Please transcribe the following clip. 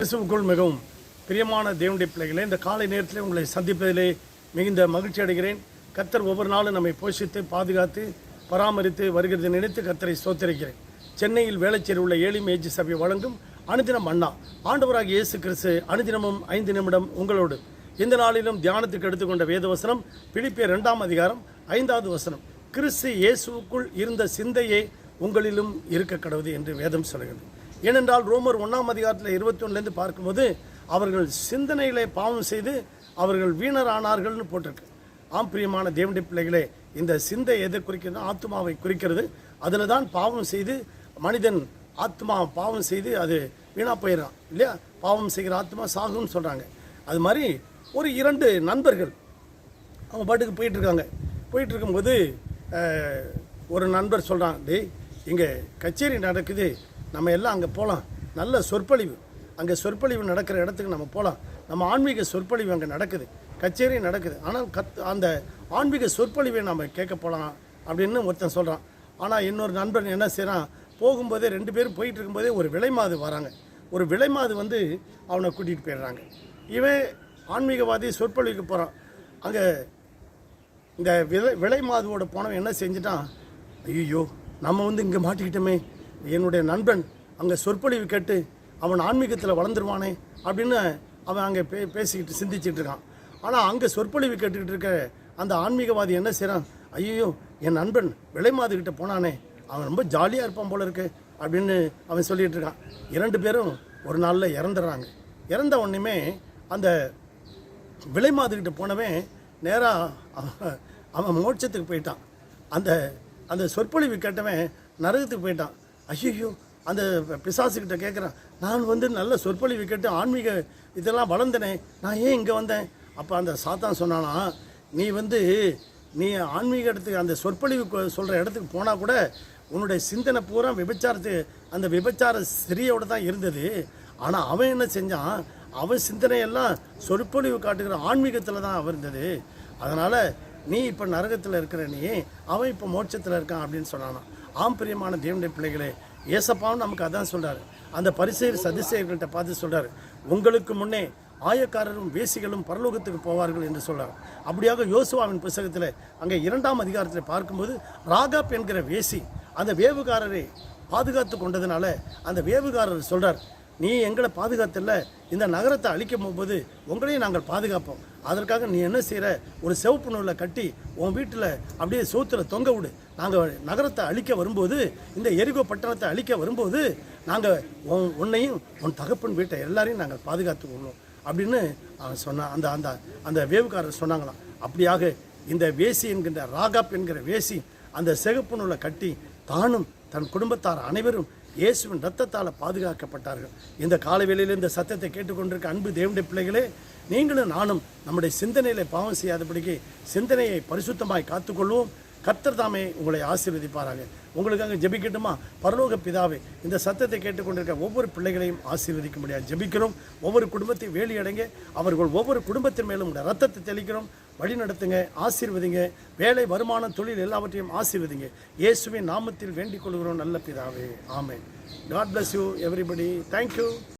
கிறிஸ்துவுக்குள் மிகவும் பிரியமான தேவனுடைய பிள்ளைகளே, இந்த காலை நேரத்தில் உங்களை சந்திப்பதிலே மிகுந்த மகிழ்ச்சி அடைகிறேன். கர்த்தர் ஒவ்வொரு நாளும் நம்மை போஷித்து பாதுகாத்து பராமரித்து வருகிறது நினைத்து கர்த்தரை ஸ்தோத்திரிக்கிறேன். சென்னையில் வேளச்சேரி உள்ள ஏலிம் ஏஜி சபை வழங்கும் அனுதினம் அண்ணா ஆண்டவராகிய இயேசு கிறிஸ்து அனுதினமும் 5 நிமிடம் உங்களோடு. இந்த நாளிலும் தியானத்துக்கு எடுத்துக்கொண்ட வேதவசனம் பிலிப்பியர் 2ஆம் அதிகாரம் 5வது வசனம். கிறிஸ்து இயேசுவுக்குள் இருந்த சிந்தையே உங்களிலும் இருக்க கடவுது என்று வேதம் சொல்கிறது. ஏனென்றால் ரோமர் 1ஆம் அதிகாரத்தில் 21 பார்க்கும்போது அவர்கள் சிந்தனையிலே பாவம் செய்து அவர்கள் வீணர் ஆனார்கள்னு போட்டிருக்கு. ஆம் பிரியமான தேவனுடைய பிள்ளைகளே, இந்த சிந்தை எதை குறிக்கிறது? ஆத்மாவை குறிக்கிறது. அதில் தான் பாவம் செய்து மனிதன் ஆத்மா பாவம் செய்து அது வீணாக போயிடறான் இல்லையா? பாவம் செய்கிற ஆத்மா சாகுன்னு சொல்கிறாங்க. அது மாதிரி ஒரு 2 நண்பர்கள் அவங்க பாட்டுக்கு போயிட்டு இருக்கும்போது ஒரு நண்பர் சொல்கிறான், டேய் இங்கே கச்சேரி நடக்குது, நம்ம எல்லாம் அங்கே போகலாம், நல்ல சொற்பொழிவு, அங்கே சொற்பொழிவு நடக்கிற இடத்துக்கு நம்ம போகலாம், நம்ம ஆன்மீக சொற்பொழிவு அங்கே நடக்குது, கச்சேரி நடக்குது, ஆனால் அந்த ஆன்மீக சொற்பொழிவை நம்ம கேட்க போகலாம் அப்படின்னு ஒருத்தன் சொல்கிறான். ஆனால் இன்னொரு நண்பன் என்ன செய்கிறான், போகும்போதே 2 பேரும் போயிட்டு இருக்கும்போதே ஒரு விலைமாது வராங்க. ஒரு விலைமாது வந்து அவனை கூட்டிகிட்டு போயிடுறாங்க. இவன் ஆன்மீகவாதி சொற்பொழிவுக்கு போகிறான். அங்கே இந்த விலைமாதுவோட போனவன் என்ன செஞ்சுட்டான், ஐயோ நம்ம வந்து இங்கே மாட்டிக்கிட்டோமே, என்னுடைய நண்பன் அங்கே சொற்பொழிவு கேட்டு அவன் ஆன்மீகத்தில் வளர்ந்துருவானே அப்படின்னு அவன் அங்கே பேசிக்கிட்டு சிந்திச்சுட்டு இருக்கான். ஆனால் அங்கே சொற்பொழிவு கேட்டுக்கிட்டு இருக்க அந்த ஆன்மீகவாதி என்ன செய்கிறான், ஐயோ என் நண்பன் விலைமாதுக்கிட்ட போனானே, அவன் ரொம்ப ஜாலியாக இருப்பான் போல இருக்கு அப்படின்னு அவன் சொல்லிகிட்டு இருக்கான். 2 பேரும் ஒரு நாளில் இறந்துடுறாங்க. இறந்த உடனேமே அந்த விலைமாதுக்கிட்ட போனவன் நேராக அவன் மோட்சத்துக்கு போயிட்டான். அந்த சொற்பொழிவு கேட்டவன் நரகத்துக்கு போயிட்டான். ஐயோ அந்த பிசாசுக்கிட்ட கேட்குறான், நான் வந்து நல்ல சொற்பொழிவு கேட்டு ஆன்மீக இதெல்லாம் வளர்ந்தனே, நான் ஏன் இங்கே வந்தேன்? அப்போ அந்த சாத்தான் சொன்னானா, நீ ஆன்மீக இடத்துக்கு அந்த சொற்பொழிவு சொல்கிற இடத்துக்கு போனால் கூட உன்னுடைய சிந்தனை பூரா அந்த விபச்சார ஸ்திரியோடு தான் இருந்தது. ஆனால் அவன் என்ன செஞ்சான், அவன் சிந்தனையெல்லாம் சொற்பொழிவு காட்டுகிற ஆன்மீகத்தில் தான் அவன் இருந்தது. அதனால் நீ இப்போ நரகத்தில் இருக்கிற, அவன் இப்போ மோட்சத்தில் இருக்கான் அப்படின்னு சொன்னானா. ஆம் பிரியமான தேவனுடைய பிள்ளைகளே, ஏசப்பாவும் நமக்கு அதான் சொல்கிறார். அந்த பரிசேயர் சதுசேயர்கள்ட்ட பார்த்து சொல்கிறார், உங்களுக்கு முன்னே ஆயக்காரரும் வேசிகளும் பரலோகத்துக்கு போவார்கள் என்று சொல்கிறார். அப்படியாக யோசுவாவின் புத்தகத்தில் அங்கே 2ஆம் அதிகாரத்தில் பார்க்கும்போது ராகாப் என்கிற வேசி அந்த வேவுகாரரை பாதுகாத்து கொண்டதுனால அந்த வேவுகாரர் சொல்கிறார், நீ எங்களை பாதுகாத்தில்ல, இந்த நகரத்தை அழிக்க போகும்போது உங்களையும் நாங்கள் பாதுகாப்போம். அதற்காக நீ என்ன செய்கிற, ஒரு சிவப்பு நூலில் கட்டி உன் வீட்டில் அப்படியே சோத்தில் தொங்க விடு. நாங்கள் நகரத்தை அழிக்க வரும்போது, இந்த எரிகோ பட்டணத்தை அழிக்க வரும்போது நாங்கள் உன்னையும் உன் தகப்பன் வீட்டை எல்லாரையும் நாங்கள் பாதுகாத்து கொள்வோம் அப்படின்னு அவன் சொன்னான். அந்த வேவுக்காரர் சொன்னாங்களாம். அப்படியாக இந்த வேசி என்கின்ற ராகாப் என்கிற வேசி அந்த சிகப்பு நூலை கட்டி தானும் தன் குடும்பத்தார் அனைவரும் இயேசுவின் இரத்தத்தால் பாதுகாக்கப்பட்டார்கள். இந்த காலவேளையில் இந்த சத்தத்தை கேட்டுக்கொண்டிருக்க அன்பு தேவனுடைய பிள்ளைகளே, நீங்களும் நானும் நம்முடைய சிந்தனையில பாவம் செய்யாதபடிக்கு சிந்தனையை பரிசுத்தமாய் காத்துக்கொள்வோம். கர்த்தர் தாமே உங்களை ஆசீர்வதிப்பாராங்க. உங்களுக்காக ஜெபிக்கட்டுமா? பரலோக பிதாவே, இந்த சத்தத்தை கேட்டுக்கொண்டிருக்க ஒவ்வொரு பிள்ளைகளையும் ஆசீர்வதிக்கும்படியாக ஜெபிக்கிறோம். ஒவ்வொரு குடும்பத்தையும் வேலியடைங்க. அவர்கள் ஒவ்வொரு குடும்பத்தின் மேலும் உடைய ரத்தத்தை தெளிக்கிறோம். வழி நடத்துங்க, ஆசீர்வதிங்க. வேலை, வருமானம், தொழில் எல்லாவற்றையும் ஆசீர்வதிங்க. இயேசுவின் நாமத்தில் வேண்டிக் கொள்கிறோம் நல்ல பிதாவே, ஆமென். God bless you everybody. Thank you.